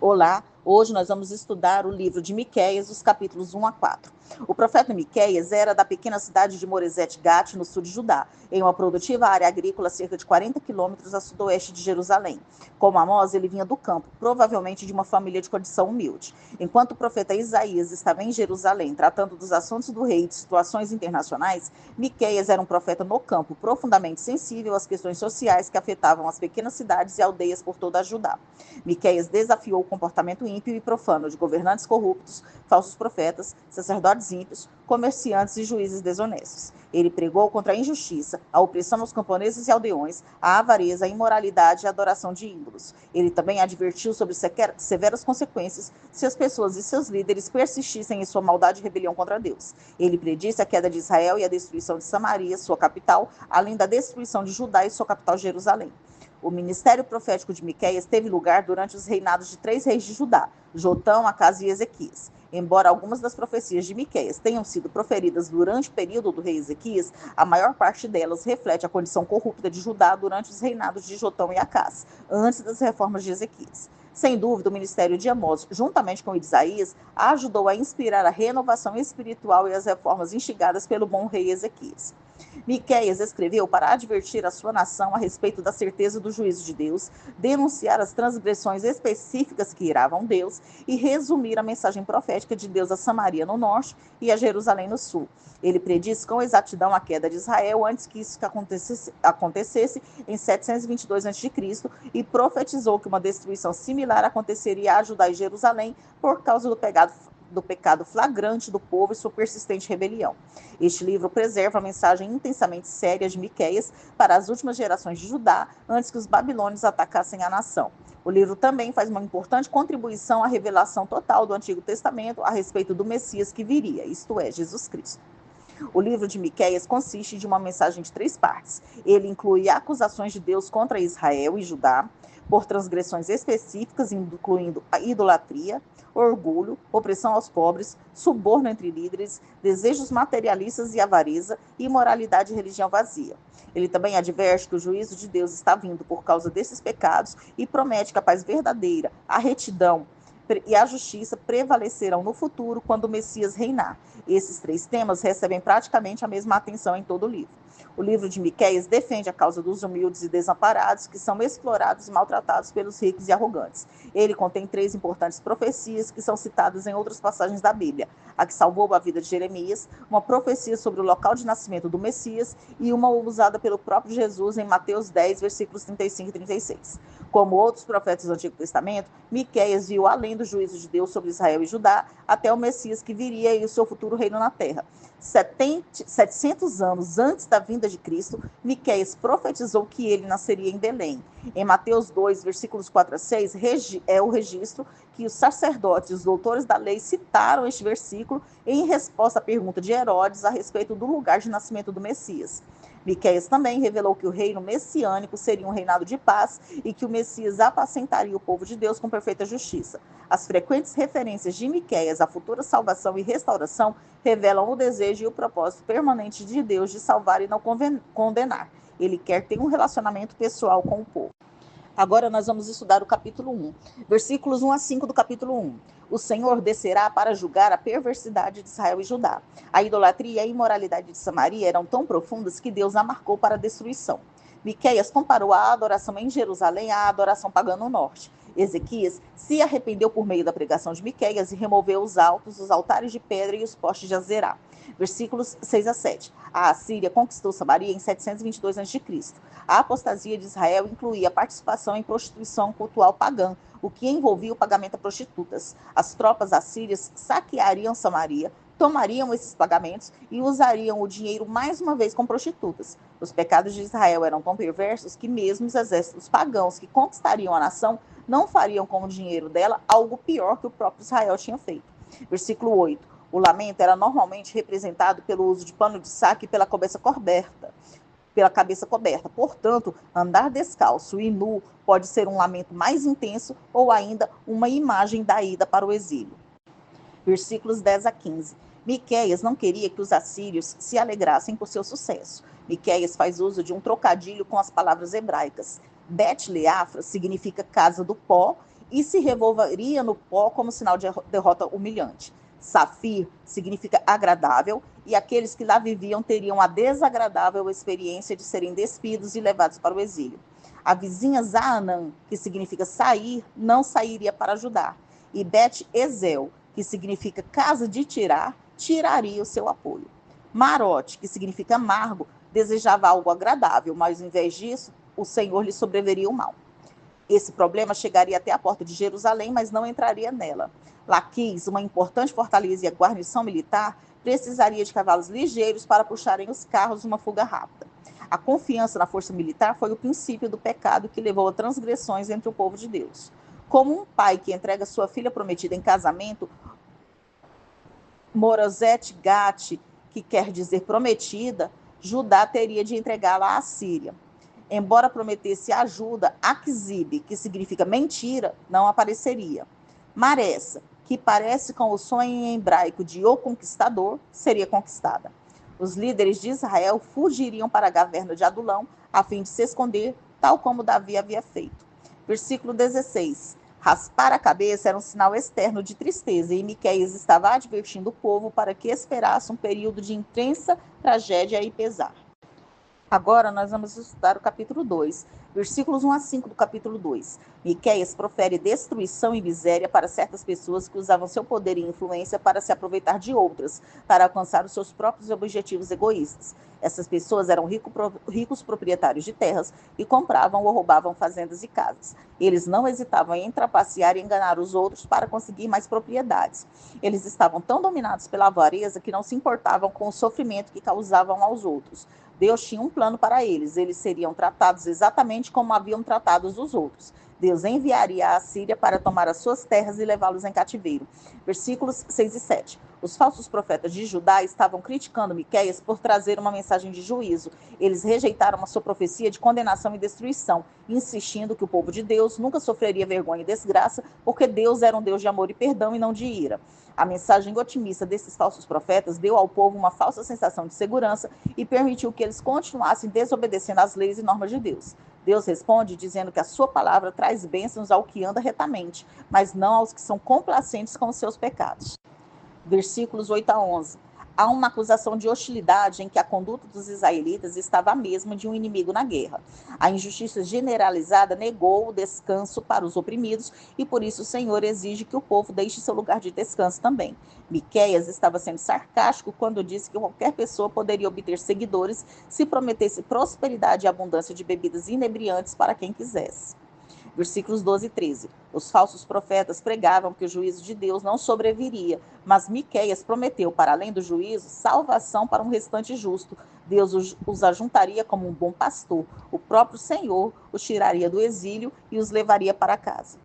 Olá, hoje nós vamos estudar o livro de Miqueias, os capítulos 1 a 4. O profeta Miqueias era da pequena cidade de Moresete-Gate, no sul de Judá, em uma produtiva área agrícola a cerca de 40 quilômetros a sudoeste de Jerusalém. Como Amós, ele vinha do campo, provavelmente de uma família de condição humilde. Enquanto o profeta Isaías estava em Jerusalém, tratando dos assuntos do rei e de situações internacionais, Miqueias era um profeta no campo, profundamente sensível às questões sociais que afetavam as pequenas cidades e aldeias por toda a Judá. Miqueias desafiou o comportamento ímpio e profano de governantes corruptos, falsos profetas, sacerdotes ímpios, comerciantes e juízes desonestos. Ele pregou contra a injustiça, a opressão aos camponeses e aldeões, a avareza, a imoralidade e a adoração de ídolos. Ele também advertiu sobre severas consequências se as pessoas e seus líderes persistissem em sua maldade e rebelião contra Deus. Ele predisse a queda de Israel e a destruição de Samaria, sua capital, além da destruição de Judá e sua capital Jerusalém. O ministério profético de Miqueias teve lugar durante os reinados de 3 reis de Judá, Jotão, Acás e Ezequias. Embora algumas das profecias de Miqueias tenham sido proferidas durante o período do rei Ezequias, a maior parte delas reflete a condição corrupta de Judá durante os reinados de Jotão e Acás, antes das reformas de Ezequias. Sem dúvida, o ministério de Amós, juntamente com Isaías, ajudou a inspirar a renovação espiritual e as reformas instigadas pelo bom rei Ezequias. Miqueias escreveu para advertir a sua nação a respeito da certeza do juízo de Deus, denunciar as transgressões específicas que iravam Deus e resumir a mensagem profética de Deus a Samaria no norte e a Jerusalém no sul. Ele prediz com exatidão a queda de Israel antes que isso acontecesse em 722 a.C. e profetizou que uma destruição similar aconteceria a Judá e Jerusalém por causa do pecado flagrante do povo e sua persistente rebelião. Este livro preserva a mensagem intensamente séria de Miqueias para as últimas gerações de Judá, antes que os babilônios atacassem a nação. O livro também faz uma importante contribuição à revelação total do Antigo Testamento a respeito do Messias que viria, isto é, Jesus Cristo. O livro de Miqueias consiste de uma mensagem de 3 partes. Ele inclui acusações de Deus contra Israel e Judá, por transgressões específicas, incluindo a idolatria, orgulho, opressão aos pobres, suborno entre líderes, desejos materialistas e avareza, imoralidade e religião vazia. Ele também adverte que o juízo de Deus está vindo por causa desses pecados e promete que a paz verdadeira, a retidão e a justiça prevalecerão no futuro quando o Messias reinar. Esses 3 temas recebem praticamente a mesma atenção em todo o livro. O livro de Miqueias defende a causa dos humildes e desamparados, que são explorados e maltratados pelos ricos e arrogantes. Ele contém 3 importantes profecias que são citadas em outras passagens da Bíblia. A que salvou a vida de Jeremias, uma profecia sobre o local de nascimento do Messias e uma usada pelo próprio Jesus em Mateus 10, versículos 35 e 36. Como outros profetas do Antigo Testamento, Miqueias viu além do juízo de Deus sobre Israel e Judá, até o Messias que viria e o seu futuro reino na terra. 700 anos antes da vinda de Cristo, Miqueias profetizou que ele nasceria em Belém. Em Mateus 2, versículos 4 a 6, é o registro que os sacerdotes e os doutores da lei citaram este versículo em resposta à pergunta de Herodes a respeito do lugar de nascimento do Messias. Miqueias também revelou que o reino messiânico seria um reinado de paz e que o Messias apacentaria o povo de Deus com perfeita justiça. As frequentes referências de Miqueias à futura salvação e restauração revelam o desejo e o propósito permanente de Deus de salvar e não condenar. Ele quer ter um relacionamento pessoal com o povo. Agora nós vamos estudar o capítulo 1, versículos 1 a 5 do capítulo 1. O Senhor descerá para julgar a perversidade de Israel e Judá. A idolatria e a imoralidade de Samaria eram tão profundas que Deus a marcou para a destruição. Miqueias comparou a adoração em Jerusalém à adoração pagã no norte. Ezequias se arrependeu por meio da pregação de Miqueias e removeu os altos, os altares de pedra e os postes de Azerá. Versículos 6 a 7. A Assíria conquistou Samaria em 722 a.C. A apostasia de Israel incluía a participação em prostituição cultural pagã, o que envolvia o pagamento a prostitutas. As tropas assírias saqueariam Samaria, tomariam esses pagamentos e usariam o dinheiro mais uma vez com prostitutas. Os pecados de Israel eram tão perversos que mesmo os exércitos pagãos que conquistariam a nação não fariam com o dinheiro dela algo pior que o próprio Israel tinha feito. Versículo 8. O lamento era normalmente representado pelo uso de pano de saco e pela cabeça coberta. Portanto, andar descalço e nu pode ser um lamento mais intenso ou ainda uma imagem da ida para o exílio. Versículos 10 a 15. Miqueias não queria que os assírios se alegrassem por seu sucesso. Miqueias faz uso de um trocadilho com as palavras hebraicas. Bet Leafra significa casa do pó e se revolveria no pó como sinal de derrota humilhante. Safir significa agradável, e aqueles que lá viviam teriam a desagradável experiência de serem despidos e levados para o exílio. A vizinha Zaanã, que significa sair, não sairia para ajudar. E Bet-Ezel, que significa casa de tirar, tiraria o seu apoio. Marote, que significa amargo, desejava algo agradável, mas, em vez disso, o Senhor lhe sobreveria o mal. Esse problema chegaria até a porta de Jerusalém, mas não entraria nela. Laquis, uma importante fortaleza e guarnição militar, precisaria de cavalos ligeiros para puxarem os carros numa fuga rápida. A confiança na força militar foi o princípio do pecado que levou a transgressões entre o povo de Deus. Como um pai que entrega sua filha prometida em casamento, Morozet Gate, que quer dizer prometida, Judá teria de entregá-la à Síria. Embora prometesse ajuda, Aquizib, que significa mentira, não apareceria. Maressa, que parece com o sonho em hebraico de O Conquistador, seria conquistada. Os líderes de Israel fugiriam para a caverna de Adulão, a fim de se esconder, tal como Davi havia feito. Versículo 16. Raspar a cabeça era um sinal externo de tristeza, e Miqueias estava advertindo o povo para que esperasse um período de intensa tragédia e pesar. Agora nós vamos estudar o capítulo 2, versículos 1 a 5 do capítulo 2. Miqueias profere destruição e miséria para certas pessoas que usavam seu poder e influência para se aproveitar de outras, para alcançar os seus próprios objetivos egoístas. Essas pessoas eram ricos proprietários de terras e compravam ou roubavam fazendas e casas. Eles não hesitavam em trapacear e enganar os outros para conseguir mais propriedades. Eles estavam tão dominados pela avareza que não se importavam com o sofrimento que causavam aos outros. Deus tinha um plano para eles. Eles seriam tratados exatamente como haviam tratado os outros. Deus enviaria a Assíria para tomar as suas terras e levá-los em cativeiro. Versículos 6 e 7. Os falsos profetas de Judá estavam criticando Miqueias por trazer uma mensagem de juízo. Eles rejeitaram a sua profecia de condenação e destruição, insistindo que o povo de Deus nunca sofreria vergonha e desgraça, porque Deus era um Deus de amor e perdão e não de ira. A mensagem otimista desses falsos profetas deu ao povo uma falsa sensação de segurança e permitiu que eles continuassem desobedecendo às leis e normas de Deus. Deus responde dizendo que a sua palavra traz bênçãos ao que anda retamente, mas não aos que são complacentes com os seus pecados. Versículos 8 a 11. Há uma acusação de hostilidade em que a conduta dos israelitas estava a mesma de um inimigo na guerra. A injustiça generalizada negou o descanso para os oprimidos e por isso o Senhor exige que o povo deixe seu lugar de descanso também. Miqueias estava sendo sarcástico quando disse que qualquer pessoa poderia obter seguidores se prometesse prosperidade e abundância de bebidas inebriantes para quem quisesse. Versículos 12 e 13. Os falsos profetas pregavam que o juízo de Deus não sobreviria, mas Miqueias prometeu, para além do juízo, salvação para um restante justo. Deus os ajuntaria como um bom pastor. O próprio Senhor os tiraria do exílio e os levaria para casa.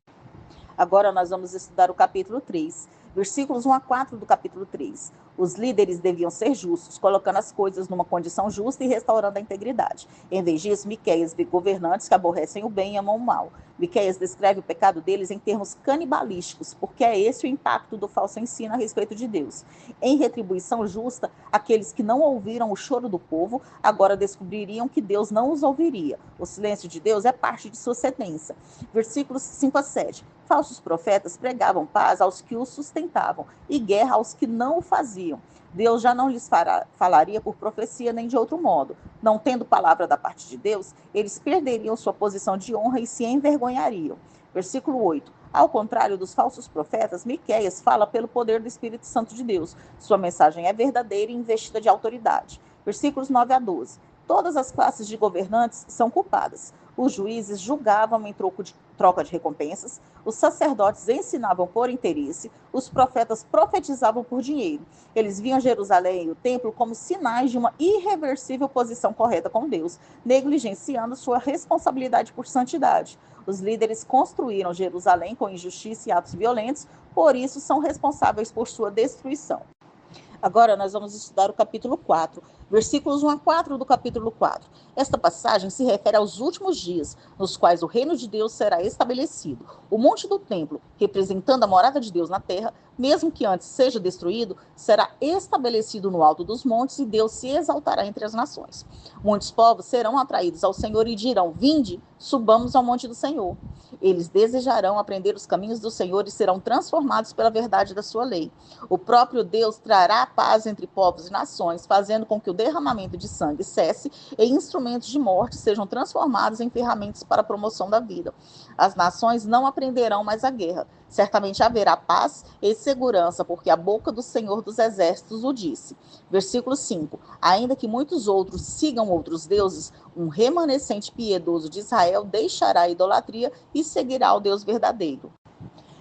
Agora nós vamos estudar o capítulo 3, versículos 1 a 4 do capítulo 3. Os líderes deviam ser justos, colocando as coisas numa condição justa e restaurando a integridade. Em vez disso, Miqueias vê governantes que aborrecem o bem e amam o mal. Miqueias descreve o pecado deles em termos canibalísticos, porque é esse o impacto do falso ensino a respeito de Deus. Em retribuição justa, aqueles que não ouviram o choro do povo, agora descobririam que Deus não os ouviria. O silêncio de Deus é parte de sua sentença. Versículos 5 a 7. Falsos profetas pregavam paz aos que os sustentavam e guerra aos que não o faziam. Deus já não lhes falaria por profecia nem de outro modo. Não tendo palavra da parte de Deus, eles perderiam sua posição de honra e se envergonhariam. Versículo 8. Ao contrário dos falsos profetas, Miqueias fala pelo poder do Espírito Santo de Deus. Sua mensagem é verdadeira e investida de autoridade. Versículos 9 a 12. Todas as classes de governantes são culpadas. Os juízes julgavam em troca de recompensas, os sacerdotes ensinavam por interesse, os profetas profetizavam por dinheiro. Eles viam Jerusalém e o templo como sinais de uma irreversível posição correta com Deus, negligenciando sua responsabilidade por santidade. Os líderes construíram Jerusalém com injustiça e atos violentos, por isso são responsáveis por sua destruição. Agora nós vamos estudar o capítulo 4, Versículos 1 a 4 do capítulo 4. Esta passagem se refere aos últimos dias, nos quais o reino de Deus será estabelecido. O monte do templo, representando a morada de Deus na terra, mesmo que antes seja destruído, será estabelecido no alto dos montes e Deus se exaltará entre as nações. Muitos povos serão atraídos ao Senhor e dirão: Vinde, subamos ao monte do Senhor. Eles desejarão aprender os caminhos do Senhor e serão transformados pela verdade da sua lei. O próprio Deus trará paz entre povos e nações, fazendo com que o derramamento de sangue cesse e instrumentos de morte sejam transformados em ferramentas para a promoção da vida. As nações não aprenderão mais a guerra. Certamente haverá paz e segurança, porque a boca do Senhor dos Exércitos o disse. Versículo 5. Ainda que muitos outros sigam outros deuses, um remanescente piedoso de Israel deixará a idolatria e seguirá o Deus verdadeiro.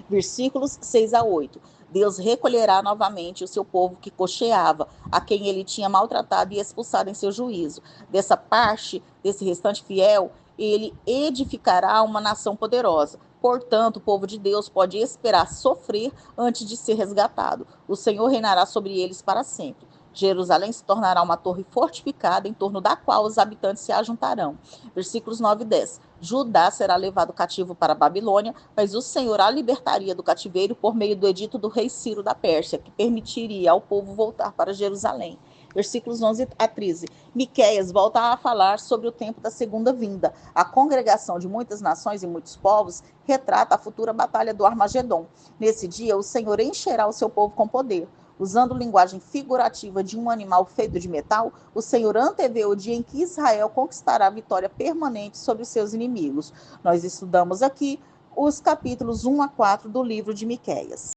Versículos 6 a 8. Deus recolherá novamente o seu povo que cocheava, a quem ele tinha maltratado e expulsado em seu juízo. Dessa parte, desse restante fiel, ele edificará uma nação poderosa. Portanto, o povo de Deus pode esperar sofrer antes de ser resgatado. O Senhor reinará sobre eles para sempre. Jerusalém se tornará uma torre fortificada em torno da qual os habitantes se ajuntarão. Versículos 9 e 10. Judá será levado cativo para a Babilônia, mas o Senhor a libertaria do cativeiro por meio do edito do rei Ciro da Pérsia, que permitiria ao povo voltar para Jerusalém. Versículos 11 a 13. Miqueias volta a falar sobre o tempo da segunda vinda. A congregação de muitas nações e muitos povos retrata a futura batalha do Armagedon. Nesse dia, o Senhor encherá o seu povo com poder. Usando linguagem figurativa de um animal feito de metal, o Senhor antevê o dia em que Israel conquistará a vitória permanente sobre os seus inimigos. Nós estudamos aqui os capítulos 1 a 4 do livro de Miqueias.